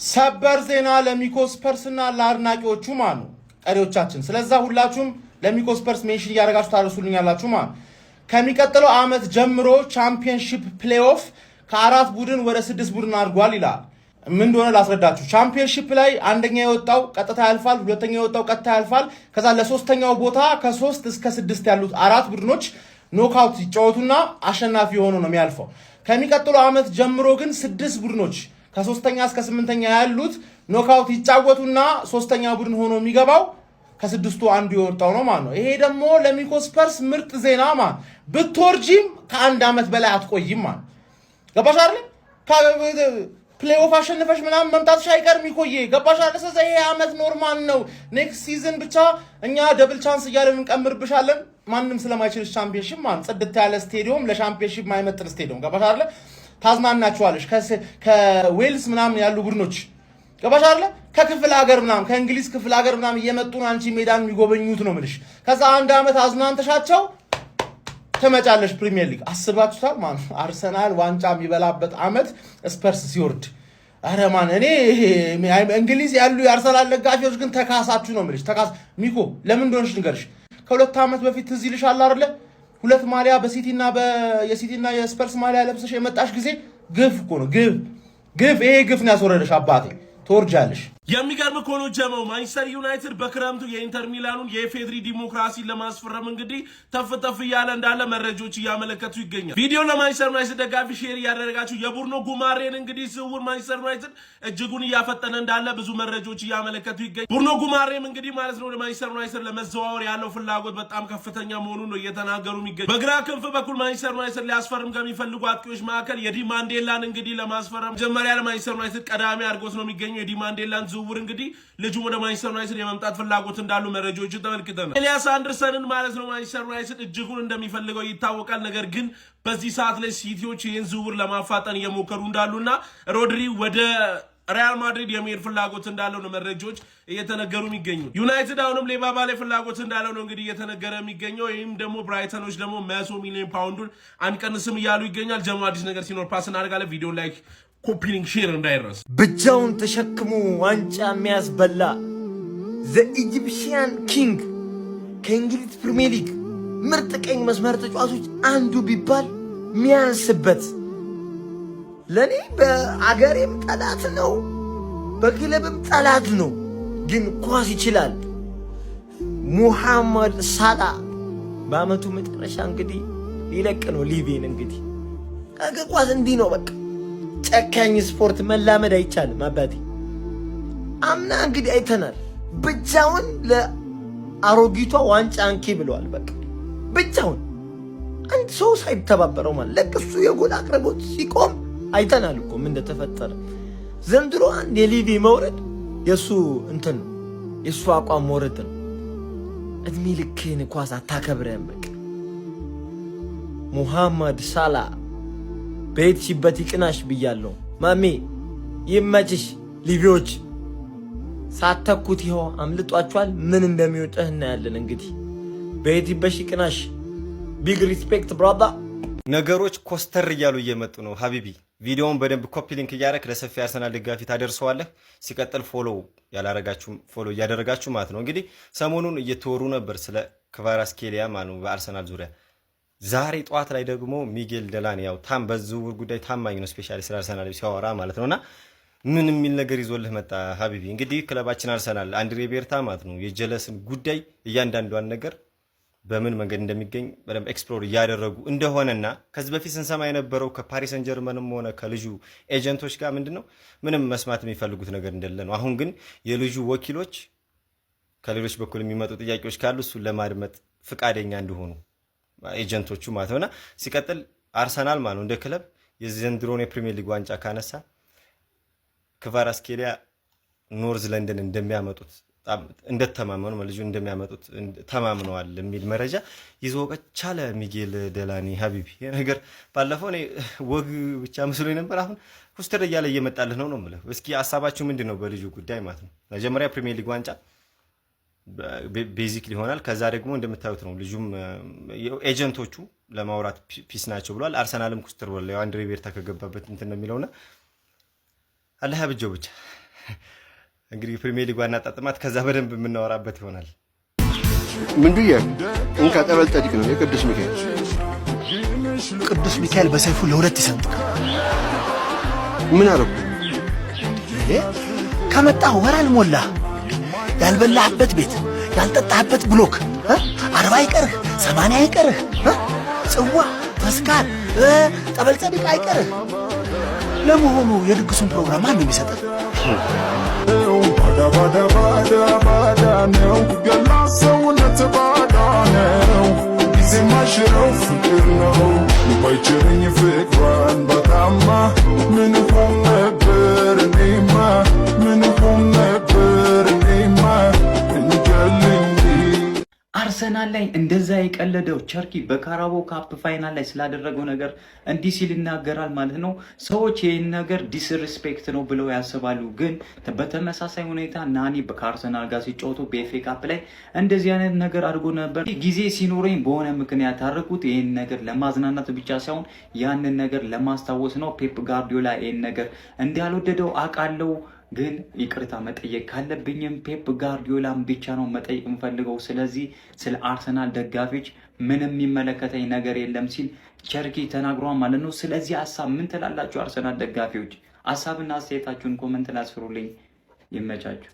ሰበር ዜና ለሚኮ ስፐርስና ለአድናቂዎቹ ማኑ ቀሪዎቻችን። ስለዛ ሁላችሁም ለሚኮ ስፐርስ ሜንሽን እያደረጋችሁ ታደርሱልኛላችሁ ማኑ። ከሚቀጥለው ዓመት ጀምሮ ቻምፒየንሺፕ ፕሌይኦፍ ከ4 ቡድን ወደ 6 ቡድን አድርጓል ይላል። ምን እንደሆነ ላስረዳችሁ። ቻምፒየንሺፕ ላይ አንደኛ የወጣው ቀጥታ ያልፋል፣ ሁለተኛ የወጣው ቀጥታ ያልፋል። ከዛ ለሶስተኛው ቦታ ከ3 እስከ 6 ያሉት 4 ቡድኖች ኖክአውት ይጫወቱና አሸናፊ ሆኖ ነው የሚያልፈው። ከሚቀጥለው ዓመት ጀምሮ ግን 6 ቡድኖች ከ3ኛ እስከ 8ኛ ያሉት ኖክአውት ይጫወቱና ሶስተኛ ቡድን ሆኖ የሚገባው ከ6ቱ አንዱ የወጣው ነው ማለት ነው። ይሄ ደግሞ ለሚኮ ስፐርስ ምርጥ ዜና ማለት ብትወርጂም ከአንድ ዓመት በላይ አትቆይም ማለት ገባሽ አይደል? ፕሌይኦፍ አሸንፈሽ ምናምን መምጣትሽ አይቀርም ይቆየ ገባሽ አይደል? ስለዚህ ይሄ ዓመት ኖርማል ነው። ኔክስት ሲዝን ብቻ እኛ ደብል ቻንስ እያለን እንቀምርብሻለን። ማንም ስለማይችልሽ ቻምፒየንሺፕ ማለት ጽድት ያለ ስቴዲየም ለቻምፒየንሺፕ ማይመጥን ስቴዲየም ገባሽ አይደል? ታዝናናችኋለሽ ከዌልስ ምናምን ያሉ ቡድኖች ገባሽ አይደል? ከክፍለ ሀገር ምናምን ከእንግሊዝ ክፍለ ሀገር ምናምን እየመጡ ነው አንቺ ሜዳን የሚጎበኙት ነው የምልሽ። ከዛ አንድ ዓመት አዝናንተሻቸው ተመጫለሽ ፕሪሚየር ሊግ። አስባችሁታል ማለት አርሰናል ዋንጫ የሚበላበት ዓመት ስፐርስ ሲወርድ። አረ ማን እኔ እንግሊዝ ያሉ የአርሰናል ደጋፊዎች ግን ተካሳችሁ ነው የምልሽ። ሚኮ ለምን እንደሆነሽ ንገርሽ። ከ2 ዓመት በፊት ትዝ ይልሻል አይደለ? 2 ማሊያ በሲቲና የሲቲና የስፐርስ ማሊያ ለብሰሽ የመጣሽ ጊዜ ግፍ እኮ ነው ግፍ። ይሄ ግፍ ነው ያስወረደሽ አባቴ። ትወርጃለሽ። የሚገርም ኮኖ ጀመው ማንቸስተር ዩናይትድ በክረምቱ የኢንተር ሚላኑን የፌድሪ ዲሞክራሲን ለማስፈረም እንግዲህ ተፍተፍ እያለ እንዳለ መረጃዎች እያመለከቱ ይገኛል። ቪዲዮ ለማንቸስተር ዩናይትድ ደጋፊ ሼር እያደረጋችሁ የቡርኖ ጉማሬን እንግዲህ ዝውውር ማንቸስተር ዩናይትድ እጅጉን እያፈጠነ እንዳለ ብዙ መረጃዎች እያመለከቱ ይገኛል። ቡርኖ ጉማሬም እንግዲህ ማለት ነው ወደ ማንቸስተር ዩናይትድ ለመዘዋወር ያለው ፍላጎት በጣም ከፍተኛ መሆኑን ነው እየተናገሩ የሚገኙ። በግራ ክንፍ በኩል ማንቸስተር ዩናይትድ ሊያስፈርም ከሚፈልጉ አጥቂዎች መካከል የዲ ማንዴላን እንግዲህ ለማስፈረም መጀመሪያ ለማንቸስተር ዩናይትድ ቀዳሚ አድርጎት ነው የሚገኘው። የዲ ማንዴላን ዝውውር እንግዲህ ልጁ ወደ ማንቸስተር ዩናይትድ የመምጣት ፍላጎት እንዳሉ መረጃዎችን ተመልክተናል። ኤልያስ አንደርሰንን ማለት ነው ማንቸስተር ዩናይትድ እጅጉን እንደሚፈልገው ይታወቃል። ነገር ግን በዚህ ሰዓት ላይ ሲቲዎች ይህን ዝውውር ለማፋጠን እየሞከሩ እንዳሉና ሮድሪ ወደ ሪያል ማድሪድ የመሄድ ፍላጎት እንዳለው ነው መረጃዎች እየተነገሩ የሚገኙ። ዩናይትድ አሁንም ሌባባ ላይ ፍላጎት እንዳለው ነው እንግዲህ እየተነገረ የሚገኘው። ይህም ደግሞ ብራይተኖች ደግሞ 100 ሚሊዮን ፓውንዱን አንቀንስም እያሉ ይገኛል። ጀሞ አዲስ ነገር ሲኖር ፓስ እናደርጋለን። ቪዲዮ ላይክ ኮፒሊንግ ሼር እንዳይረስ። ብቻውን ተሸክሞ ዋንጫ የሚያስበላ ዘ ኢጂፕሽያን ኪንግ ከእንግሊዝ ፕሪሚየር ሊግ ምርጥ ቀኝ መስመር ተጫዋቾች አንዱ ቢባል ሚያንስበት ለኔ በአገሬም ጠላት ነው፣ በክለብም ጠላት ነው፣ ግን ኳስ ይችላል። ሙሐመድ ሳላ በአመቱ መጨረሻ እንግዲህ ሊለቅ ነው ሊቪን። እንግዲህ ኳስ እንዲህ ነው በቃ። ጨካኝ ስፖርት መላመድ አይቻልም አባቴ። አምና እንግዲህ አይተናል። ብቻውን ለአሮጊቷ ዋንጫ አንኪ ብለዋል። በቃ ብቻውን አንድ ሰው ሳይተባበረው ማለት ለቅሱ የጎል አቅርቦት ሲቆም አይተናል እኮ ምን እንደተፈጠረ። ዘንድሮ አንድ የሊቪ መውረድ የሱ እንትን ነው፣ የሱ አቋም መውረድ ነው። እድሜ ልክህን ኳስ አታከብረህም። በቃ ሙሐመድ ሳላ በሄድሽበት ይቅናሽ ብያለሁ። ማሜ ይመችሽ። ሊቪዎች ሳተኩት ይኸው አምልጧቸዋል። ምን እንደሚወጣህ እናያለን። እንግዲህ በሄድሽበት ይቅናሽ። ቢግ ሪስፔክት ብራዳ። ነገሮች ኮስተር እያሉ እየመጡ ነው ሀቢቢ። ቪዲዮውን በደንብ ኮፒ ሊንክ እያደረክ ለሰፊ አርሰናል ደጋፊ ታደርሰዋለህ። ሲቀጥል ፎሎ ያላረጋችሁም ፎሎ እያደረጋችሁ ማለት ነው። እንግዲህ ሰሞኑን እየተወሩ ነበር ስለ ክቫራትስኬሊያ ማለት ነው በአርሰናል ዙሪያ። ዛሬ ጠዋት ላይ ደግሞ ሚጌል ደላን ያው በዝውውር ጉዳይ ታማኝ ነው፣ ስፔሻሊ ስለ አርሰናል ሲያወራ ማለት ነውና ምን የሚል ነገር ይዞልህ መጣ ሀቢቢ? እንግዲህ ክለባችን አርሰናል አንድሬ ቤርታ ማለት ነው የጀለስን ጉዳይ እያንዳንዷን ነገር በምን መንገድ እንደሚገኝ በደንብ ኤክስፕሎር እያደረጉ እንደሆነና ከዚህ በፊት ስንሰማ የነበረው ከፓሪስ ሰን ጀርመንም ሆነ ከልጁ ኤጀንቶች ጋር ምንድነው ምንም መስማት የሚፈልጉት ነገር እንደሌለ ነው። አሁን ግን የልጁ ወኪሎች ከሌሎች በኩል የሚመጡ ጥያቄዎች ካሉ እሱን ለማድመጥ ፍቃደኛ እንደሆኑ ኤጀንቶቹ ማለት ነውና ሲቀጥል አርሰናል ማለት ነው እንደ ክለብ የዘንድሮን የፕሪሚየር ሊግ ዋንጫ ካነሳ ክቫራትስኬሊያ ኖርዝ ለንደን እንደሚያመጡት እንደተማመኑ ልጁ እንደሚያመጡት ተማምነዋል የሚል መረጃ ይዞ ቀቻለ ሚጌል ደላኒ ሀቢቢ። ነገር ባለፈው እኔ ወግ ብቻ መስሎኝ ነበር። አሁን ኮስተር እያለ እየመጣልህ ነው የምልህ። እስኪ ሐሳባችሁ ምንድነው በልጁ ጉዳይ ማለት ነው? መጀመሪያ ፕሪሚየር ሊግ ዋንጫ ቤዚክ ሊሆናል። ከዛ ደግሞ እንደምታዩት ነው ልጁም ኤጀንቶቹ ለማውራት ፒስ ናቸው ብሏል። አርሰናልም ኩስተር ብሏል። ያው አንድሬ ቤርታ ከገባበት እንትን ነው የሚለውና አላህ ያብጀው ብቻ እንግዲህ ፕሪሚየር ሊግ ዋና ጣጥማት ከዛ በደንብ የምናወራበት ይሆናል። ምን ብዬ እንካ ጠበል ጠዲቅ ነው የቅዱስ ሚካኤል። ቅዱስ ሚካኤል በሰይፉ ለሁለት ይሰንጥቃል። ምን አረኩ? ከመጣህ ወር አልሞላ ያልበላህበት ቤት ያልጠጣህበት ብሎክ 40 አይቀርህ 80 አይቀርህ ጽዋ ተስካር ጠበል ጠዲቅ አይቀርህ። ለመሆኑ የድግሱን ፕሮግራም ማን ነው የሚሰጠው? ባዳ ነው ገላሰውነት ባዳ ነው ጊዜ ማሽረው ፍቅር ነው ባይቸርኝ ፍቅሯን በጣማ ምን ሆን ነበር እኔማ ምን ሆን ነበር እኔማ እንገልኝ። አርሰናል ላይ እንደዛ የቀለደው ቸርኪ በካራቦ ካፕ ፋይናል ላይ ስላደረገው ነገር እንዲህ ሲል ይናገራል ማለት ነው። ሰዎች ይህን ነገር ዲስሪስፔክት ነው ብለው ያስባሉ። ግን በተመሳሳይ ሁኔታ ናኒ ከአርሰናል ጋር ሲጫወቱ በኤፍኤ ካፕ ላይ እንደዚህ አይነት ነገር አድርጎ ነበር። ጊዜ ሲኖረኝ በሆነ ምክንያት ያደረኩት ይህን ነገር ለማዝናናት ብቻ ሳይሆን ያንን ነገር ለማስታወስ ነው። ፔፕ ጋርዲዮላ ይህን ነገር እንዳልወደደው አውቃለሁ። ግን ይቅርታ መጠየቅ ካለብኝም ፔፕ ጋርዲዮላን ብቻ ነው መጠየቅ የምፈልገው። ስለዚህ ስለ አርሰናል ደጋፊዎች ምንም የሚመለከተኝ ነገር የለም ሲል ቸርኪ ተናግሯል ማለት ነው። ስለዚህ ሀሳብ ምን ትላላችሁ? አርሰናል ደጋፊዎች ሀሳብና አስተያየታችሁን ኮመንት ላይ አስፍሩልኝ። ይመቻችሁ።